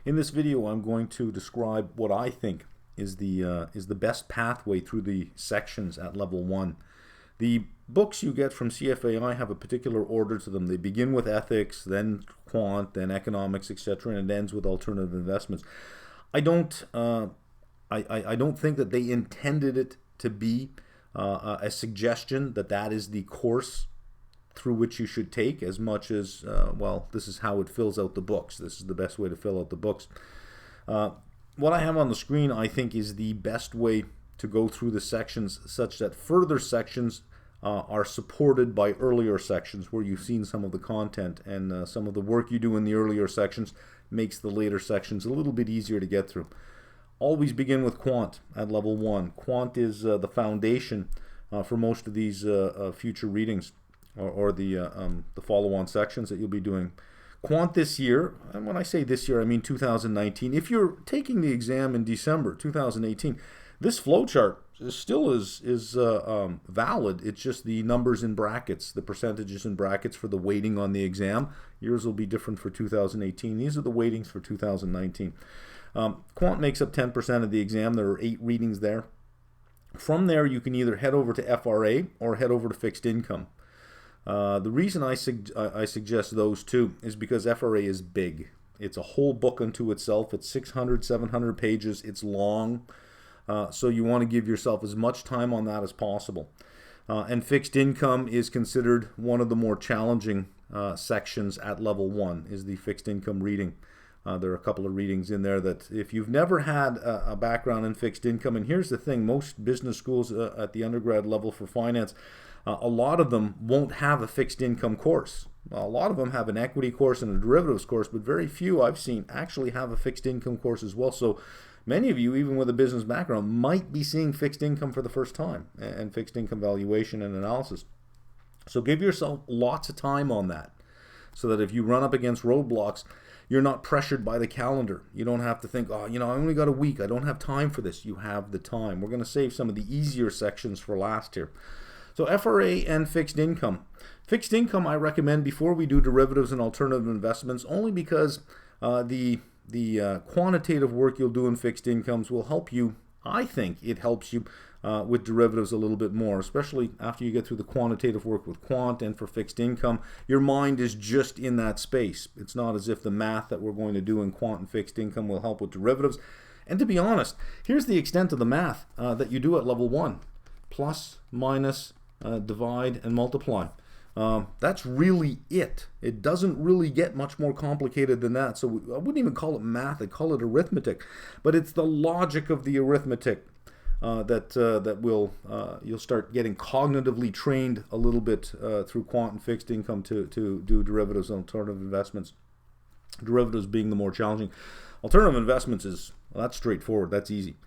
In this video, I'm going to describe what I think is the best pathway through the sections at level 1. The books you get from CFA have a particular order to them. They begin with ethics, then quant, then economics, etc., and it ends with alternative investments. I don't think that they intended it to be a suggestion that that is the course through which you should take, as much as, well, this is how it fills out the books. This is the best way to fill out the books. What I have on the screen, I think, is the best way to go through the sections, such that further sections are supported by earlier sections where you've seen some of the content, and some of the work you do in the earlier sections makes the later sections a little bit easier to get through. Always begin with quant at level 1. Quant is the foundation for most of these future readings, or the follow-on sections that you'll be doing. Quant this year, and when I say this year, I mean 2019. If you're taking the exam in December 2018, this flowchart still is valid. It's just the numbers in brackets, the percentages in brackets for the weighting on the exam. Yours will be different for 2018. These are the weightings for 2019. Quant makes up 10% of the exam. There are 8 readings there. From there, you can either head over to FRA or head over to fixed income. The reason I suggest those two is because FRA is big. It's a whole book unto itself. It's 600, 700 pages. It's long. So you want to give yourself as much time on that as possible. And fixed income is considered one of the more challenging sections at level 1, is the fixed income reading. There are a couple of readings in there that if you've never had a background in fixed income, and here's the thing, most business schools at the undergrad level for finance, a lot of them won't have a fixed income course. A lot of them have an equity course and a derivatives course, but very few I've seen actually have a fixed income course as well. So many of you, even with a business background, might be seeing fixed income for the first time, and fixed income valuation and analysis. So give yourself lots of time on that, so that if you run up against roadblocks, you're not pressured by the calendar. You don't have to think, oh, I only got a week. I don't have time for this. You have the time. We're going to save some of the easier sections for last here. So FRA and fixed income. Fixed income I recommend before we do derivatives and alternative investments, only because the quantitative work you'll do in fixed incomes will help you. I think it helps you with derivatives a little bit more, especially after you get through the quantitative work with quant. And for fixed income, your mind is just in that space. It's not as if the math that we're going to do in quant and fixed income will help with derivatives. And to be honest, here's the extent of the math that you do at level 1. Plus, minus, divide, and multiply. That's really it. It doesn't really get much more complicated than that. So I wouldn't even call it math. I'd call it arithmetic. But it's the logic of the arithmetic that will you'll start getting cognitively trained a little bit through quant and fixed income to do derivatives and alternative investments. Derivatives being the more challenging. Alternative investments that's straightforward. That's easy.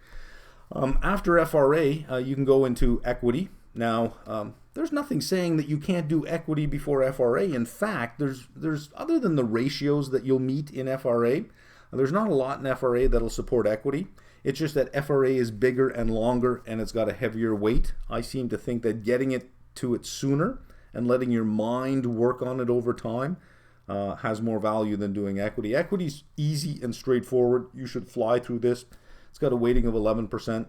After FRA, you can go into equity. Now, there's nothing saying that you can't do equity before FRA. In fact, there's other than the ratios that you'll meet in FRA, there's not a lot in FRA that'll support equity. It's just that FRA is bigger and longer, and it's got a heavier weight. I seem to think that getting it to it sooner and letting your mind work on it over time has more value than doing equity. Equity's easy and straightforward. You should fly through this. It's got a weighting of 11%.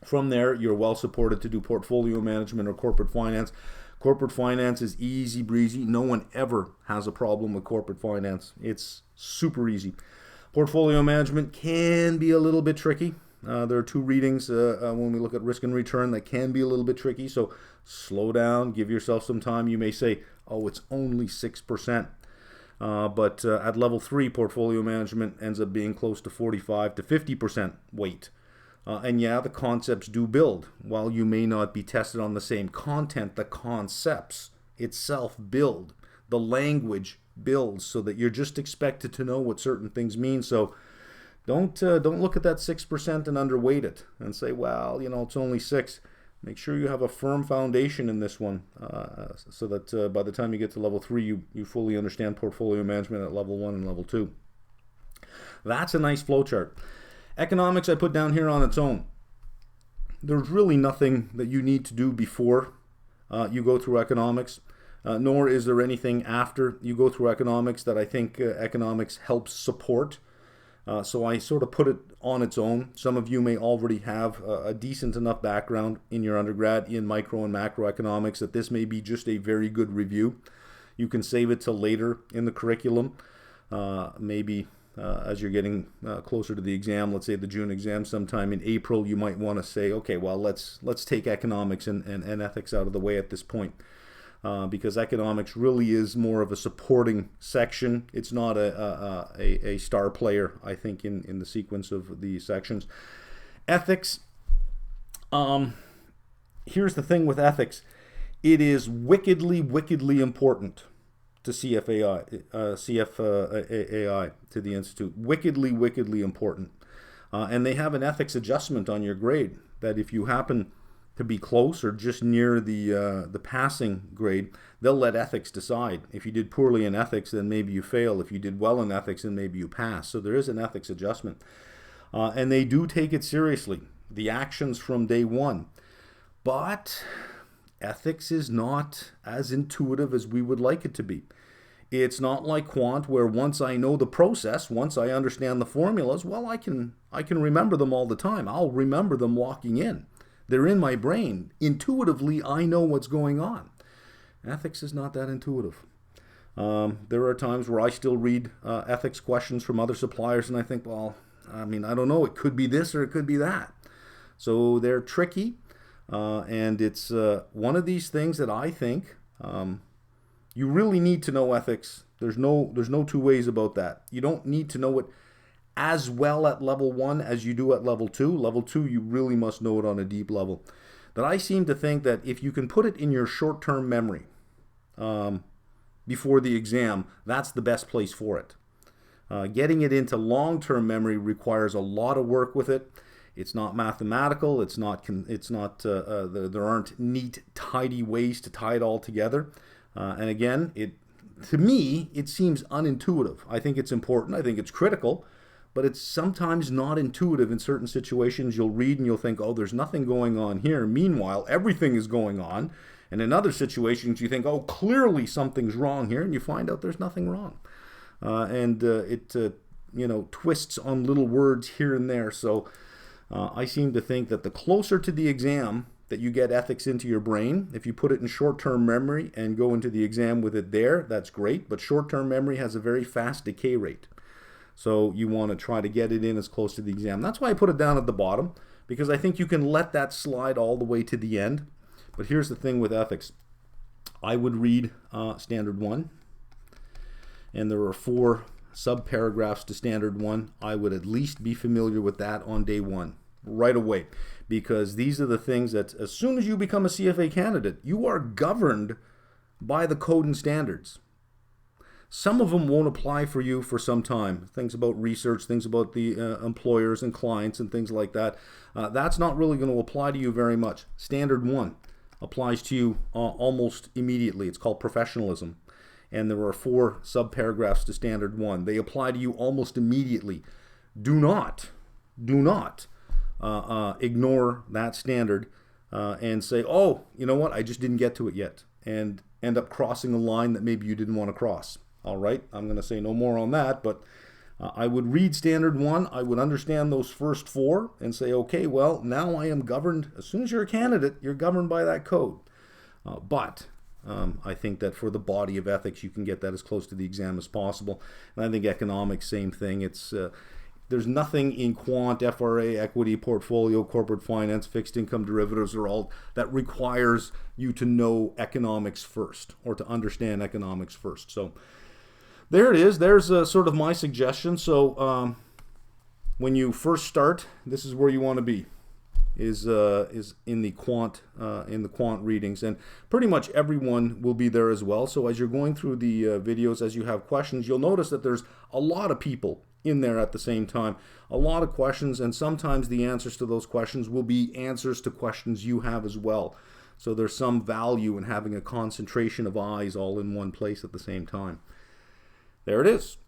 From there, you're well supported to do portfolio management or corporate finance. Corporate finance is easy breezy. No one ever has a problem with corporate finance. It's super easy. Portfolio management can be a little bit tricky. There are 2 readings when we look at risk and return that can be a little bit tricky. So slow down, give yourself some time. You may say, oh, it's only 6%. But at level 3, portfolio management ends up being close to 45 to 50% weight. And yeah, the concepts do build. While you may not be tested on the same content, the concepts itself build. The language builds, so that you're just expected to know what certain things mean. So don't look at that 6% and underweight it and say, well, it's only 6. Make sure you have a firm foundation in this one, so that by the time you get to level 3, you fully understand portfolio management at level 1 and level 2. That's a nice flowchart. Economics I put down here on its own. There's really nothing that you need to do before you go through economics. nor is there anything after you go through economics that I think economics helps support. So I sort of put it on its own. Some of you may already have a decent enough background in your undergrad in micro and macroeconomics that this may be just a very good review. You can save it till later in the curriculum, maybe as you're getting closer to the exam, let's say the June exam, sometime in April, you might want to say, okay, well, let's take economics and ethics out of the way at this point. Because economics really is more of a supporting section. It's not a star player, I think, in the sequence of the sections. Ethics, here's the thing with ethics. It is wickedly, wickedly important to CFA, to the Institute. Wickedly, wickedly important. And they have an ethics adjustment on your grade that if you happen to be close or just near the passing grade, they'll let ethics decide. If you did poorly in ethics, then maybe you fail. If you did well in ethics, then maybe you pass. So there is an ethics adjustment. And they do take it seriously, the actions from day one. But ethics is not as intuitive as we would like it to be. It's not like quant, where once I know the process, once I understand the formulas, well, I can remember them all the time. I'll remember them walking in. They're in my brain. Intuitively, I know what's going on. Ethics is not that intuitive. There are times where I still read ethics questions from other suppliers, and I think, well, I don't know. It could be this or it could be that. So they're tricky, and it's one of these things that I think you really need to know ethics. There's no two ways about that. You don't need to know it as well at level 1 as you do at level 2. Level 2, you really must know it on a deep level. But I seem to think that if you can put it in your short-term memory before the exam, that's the best place for it. Getting it into long-term memory requires a lot of work with it. It's not mathematical. There aren't neat, tidy ways to tie it all together. And again, to me, it seems unintuitive. I think it's important. I think it's critical. But it's sometimes not intuitive in certain situations. You'll read and you'll think, oh, there's nothing going on here. Meanwhile, everything is going on. And in other situations, you think, oh, clearly something's wrong here. And you find out there's nothing wrong. It twists on little words here and there. So I seem to think that the closer to the exam that you get ethics into your brain, if you put it in short-term memory and go into the exam with it there, that's great. But short-term memory has a very fast decay rate. So you want to try to get it in as close to the exam. That's why I put it down at the bottom, because I think you can let that slide all the way to the end. But here's the thing with ethics. I would read Standard 1, and there are 4 subparagraphs to Standard 1. I would at least be familiar with that on day 1, right away, because these are the things that as soon as you become a CFA candidate, you are governed by the code and standards. Some of them won't apply for you for some time. Things about research, things about the employers and clients and things like that. That's not really going to apply to you very much. Standard 1 applies to you almost immediately. It's called professionalism. And there are 4 subparagraphs to Standard 1. They apply to you almost immediately. Do not ignore that standard and say, oh, you know what, I just didn't get to it yet, and end up crossing a line that maybe you didn't want to cross. All right, I'm going to say no more on that, but I would read Standard 1, I would understand those first 4 and say, okay, well, now I am governed. As soon as you're a candidate, you're governed by that code. But I think that for the body of ethics, you can get that as close to the exam as possible. And I think economics, same thing. It's there's nothing in quant, FRA, equity, portfolio, corporate finance, fixed income derivatives are all that requires you to know economics first or to understand economics first. So there it is. There's sort of my suggestion. So when you first start, this is where you want to be. Is in the quant readings, and pretty much everyone will be there as well. So as you're going through the videos, as you have questions, you'll notice that there's a lot of people in there at the same time, a lot of questions, and sometimes the answers to those questions will be answers to questions you have as well. So there's some value in having a concentration of eyes all in one place at the same time. There it is.